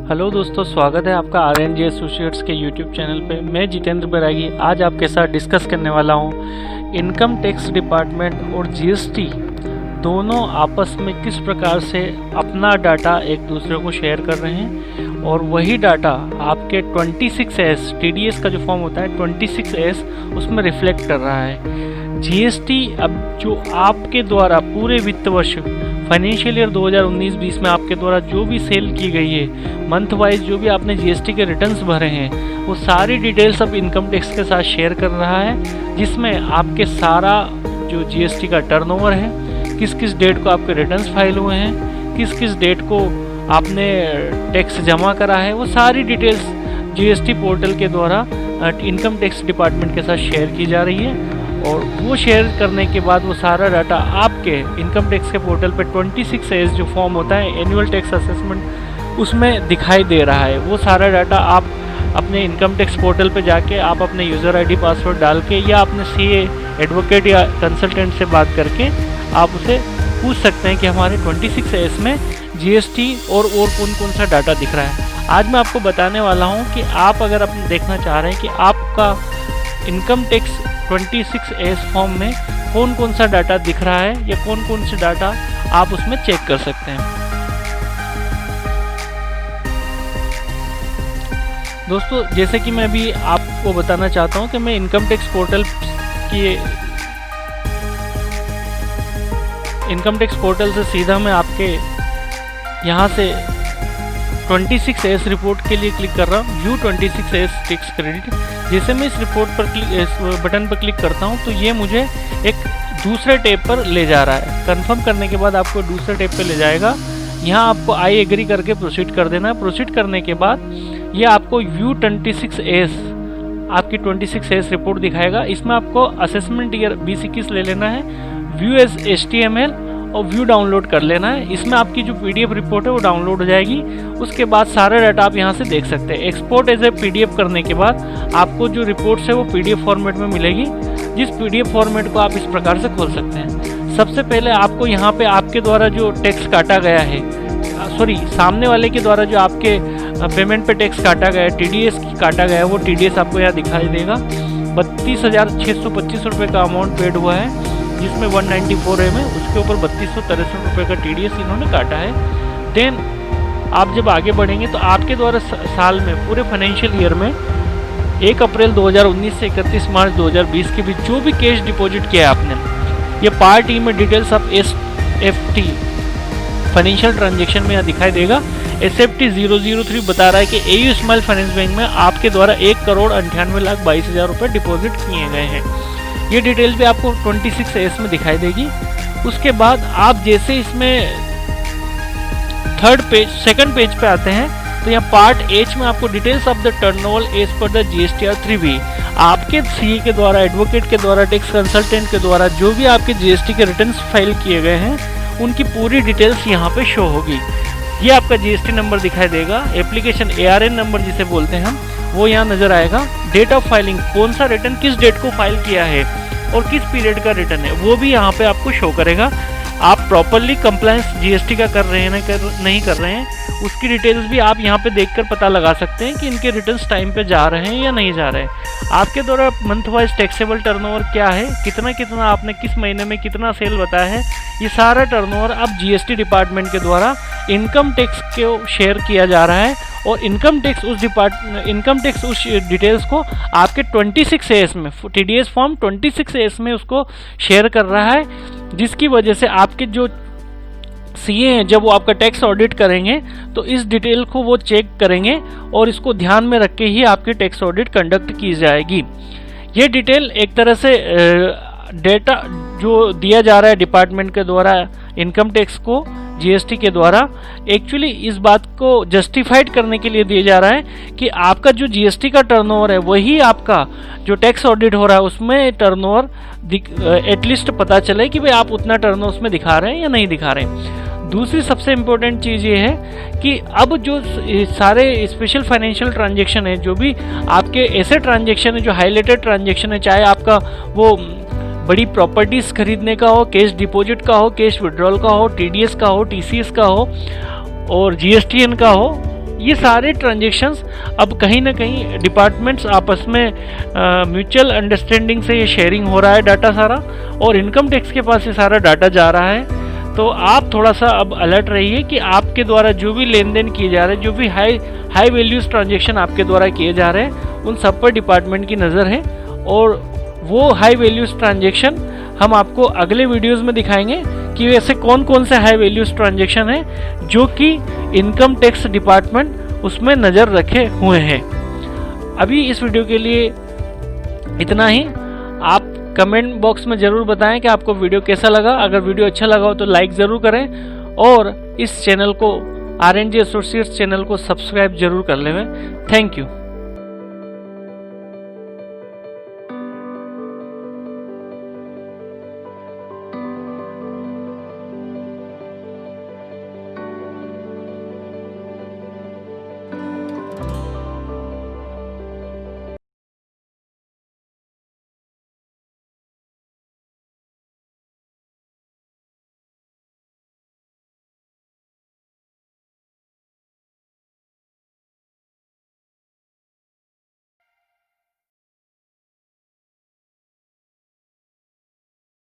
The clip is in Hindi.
हेलो दोस्तों, स्वागत है आपका RNG एसोसिएट्स के यूट्यूब चैनल पे। मैं जितेंद्र बैरागी आज आपके साथ डिस्कस करने वाला हूँ इनकम टैक्स डिपार्टमेंट और जीएसटी दोनों आपस में किस प्रकार से अपना डाटा एक दूसरे को शेयर कर रहे हैं और वही डाटा आपके 26S TDS का जो फॉर्म होता है 26S उसमें रिफ्लेक्ट कर रहा है। जीएसटी अब जो आपके द्वारा पूरे वित्त वर्ष फाइनेंशियल ईयर 2019-20 में आपके द्वारा जो भी सेल की गई है, मंथ वाइज जो भी आपने जीएसटी के रिटर्न्स भरे हैं, वो सारी डिटेल्स अब इनकम टैक्स के साथ शेयर कर रहा है, जिसमें आपके सारा जो जीएसटी का टर्नओवर है, किस किस डेट को आपके रिटर्न्स फाइल हुए हैं, किस किस डेट को आपने टैक्स जमा करा है, वो सारी डिटेल्स जीएसटी पोर्टल के द्वारा इनकम टैक्स डिपार्टमेंट के साथ शेयर की जा रही है। और वो शेयर करने के बाद वो सारा डाटा आपके इनकम टैक्स के पोर्टल पे 26S जो फॉर्म होता है एनुअल टैक्स असेसमेंट, उसमें दिखाई दे रहा है। वो सारा डाटा आप अपने इनकम टैक्स पोर्टल पे जाके आप अपने यूज़र आईडी पासवर्ड डाल के या अपने सीए एडवोकेट या कंसल्टेंट से बात करके आप उसे पूछ सकते हैं कि हमारे 26S में जीएसटी और कौन कौन सा डाटा दिख रहा है। आज मैं आपको बताने वाला हूँ कि आप अगर अपने देखना चाह रहे हैं कि आपका इनकम टैक्स 26S फॉर्म में कौन कौन सा डाटा दिख रहा है या कौन कौन सा डाटा आप उसमें चेक कर सकते हैं। दोस्तों, जैसे कि मैं अभी आपको बताना चाहता हूं कि मैं इनकम टैक्स पोर्टल से सीधा मैं आपके यहां से 26S रिपोर्ट के लिए क्लिक कर रहा हूँ, व्यू 26S टैक्स क्रेडिट। जैसे मैं इस रिपोर्ट पर इस बटन पर क्लिक करता हूँ तो ये मुझे एक दूसरे टैब पर ले जा रहा है। कंफर्म करने के बाद आपको दूसरे टैब पे ले जाएगा। यहाँ आपको आई एग्री करके प्रोसीड कर देना है। प्रोसीड करने के बाद ये आपको व्यू 26S आपकी 26S रिपोर्ट दिखाएगा। इसमें आपको असेसमेंट ईयर 2021 ले लेना है, व्यू एज HTML और व्यू डाउनलोड कर लेना है। इसमें आपकी जो PDF रिपोर्ट है वो डाउनलोड हो जाएगी। उसके बाद सारा डाटा आप यहाँ से देख सकते हैं। एक्सपोर्ट एज ए PDF करने के बाद आपको जो रिपोर्ट्स है वो PDF फॉर्मेट में मिलेगी, जिस PDF फॉर्मेट को आप इस प्रकार से खोल सकते हैं। सबसे पहले आपको यहाँ पे आपके द्वारा जो टैक्स काटा गया है, सामने वाले के द्वारा जो आपके पेमेंट पे टैक्स काटा गया है, TDS काटा गया है, वो TDS आपको यहाँ दिखाई देगा। 32,625 रुपये का अमाउंट पेड हुआ है, जिसमें 194 है, उसके ऊपर 3263 रुपये का TDS इन्होंने काटा है। देन आप जब आगे बढ़ेंगे तो आपके द्वारा साल में पूरे फाइनेंशियल ईयर में 1 अप्रैल 2019 से 31 मार्च 2020 के बीच जो भी कैश डिपॉजिट किया है आपने, ये पार्ट ई में डिटेल्स आप SFT फाइनेंशियल ट्रांजेक्शन में यहाँ दिखाई देगा। SFT 003 बता रहा है कि AU स्मॉल फाइनेंस बैंक में आपके द्वारा 1,98,22,000 रुपये डिपॉजिट किए गए हैं। ये डिटेल भी आपको 26S में दिखाई देगी। उसके बाद आप जैसे इसमें सेकंड पेज पे आते हैं तो यहाँ पार्ट H में आपको details of the turnover as per the GSTR 3B आपके सीए के द्वारा, एडवोकेट के द्वारा, टैक्स कंसल्टेंट के द्वारा जो भी आपके GST के रिटर्न्स फाइल किए गए हैं उनकी पूरी डिटेल्स यहाँ पे शो होगी। ये आपका GST नंबर दिखाई देगा, एप्लीकेशन ARN नंबर जिसे बोलते हैं हम, वो यहाँ नजर आएगा। डेट ऑफ फाइलिंग, कौन सा रिटर्न किस डेट को फाइल किया है और किस पीरियड का रिटर्न है, वो भी यहाँ पे आपको शो करेगा। आप प्रॉपरली कंप्लायंस जीएसटी का कर रहे हैं नहीं कर रहे हैं, उसकी डिटेल्स भी आप यहाँ पे देखकर पता लगा सकते हैं कि इनके रिटर्न्स टाइम पे जा रहे हैं या नहीं जा रहे हैं। आपके द्वारा मंथ वाइज टैक्सेबल टर्नओवर क्या है, कितना आपने किस महीने में कितना सेल बताया है, ये सारा टर्नओवर अब जीएसटी डिपार्टमेंट के द्वारा इनकम टैक्स को शेयर किया जा रहा है। और इनकम टैक्स उस डिटेल्स को आपके 26S में TDS फॉर्म 26S में उसको शेयर कर रहा है, जिसकी वजह से आपके जो सीए हैं जब वो आपका टैक्स ऑडिट करेंगे तो इस डिटेल को वो चेक करेंगे और इसको ध्यान में रख के ही आपकी टैक्स ऑडिट कंडक्ट की जाएगी। ये डिटेल एक तरह से डेटा जो दिया जा रहा है डिपार्टमेंट के द्वारा इनकम टैक्स को जीएसटी के द्वारा, एक्चुअली इस बात को जस्टिफाइड करने के लिए दिया जा रहा है कि आपका जो जीएसटी का टर्नओवर है वही आपका जो टैक्स ऑडिट हो रहा है उसमें टर्नओवर एटलीस्ट पता चले कि भाई आप उतना टर्नओवर उसमें दिखा रहे हैं या नहीं दिखा रहे हैं। दूसरी सबसे इम्पोर्टेंट चीज़ ये है कि अब जो सारे स्पेशल फाइनेंशियल ट्रांजेक्शन है, जो भी आपके ऐसे ट्रांजेक्शन है जो हाईलाइटेड ट्रांजेक्शन है, चाहे आपका वो बड़ी प्रॉपर्टीज़ खरीदने का हो, कैश डिपॉजिट का हो, कैश विड्रॉल का हो, TDS का हो, TCS का हो और GSTN का हो, ये सारे ट्रांजेक्शन्स अब कहीं ना कहीं डिपार्टमेंट्स आपस में म्यूचुअल अंडरस्टैंडिंग से ये शेयरिंग हो रहा है डाटा सारा, और इनकम टैक्स के पास ये सारा डाटा जा रहा है। तो आप थोड़ा सा अब अलर्ट रहिए कि आपके द्वारा जो भी लेन देन किए जा रहे हैं, जो भी हाई वैल्यूज ट्रांजेक्शन आपके द्वारा किए जा रहे हैं, उन सब पर डिपार्टमेंट की नज़र है। और वो हाई वैल्यूज ट्रांजेक्शन हम आपको अगले वीडियोस में दिखाएंगे कि ऐसे कौन कौन से हाई वैल्यूज ट्रांजेक्शन हैं जो कि इनकम टैक्स डिपार्टमेंट उसमें नज़र रखे हुए हैं। अभी इस वीडियो के लिए इतना ही। आप कमेंट बॉक्स में ज़रूर बताएं कि आपको वीडियो कैसा लगा। अगर वीडियो अच्छा लगा हो तो लाइक ज़रूर करें और इस चैनल को RNG एसोसिएट्स चैनल को सब्सक्राइब जरूर कर लें। Thank you.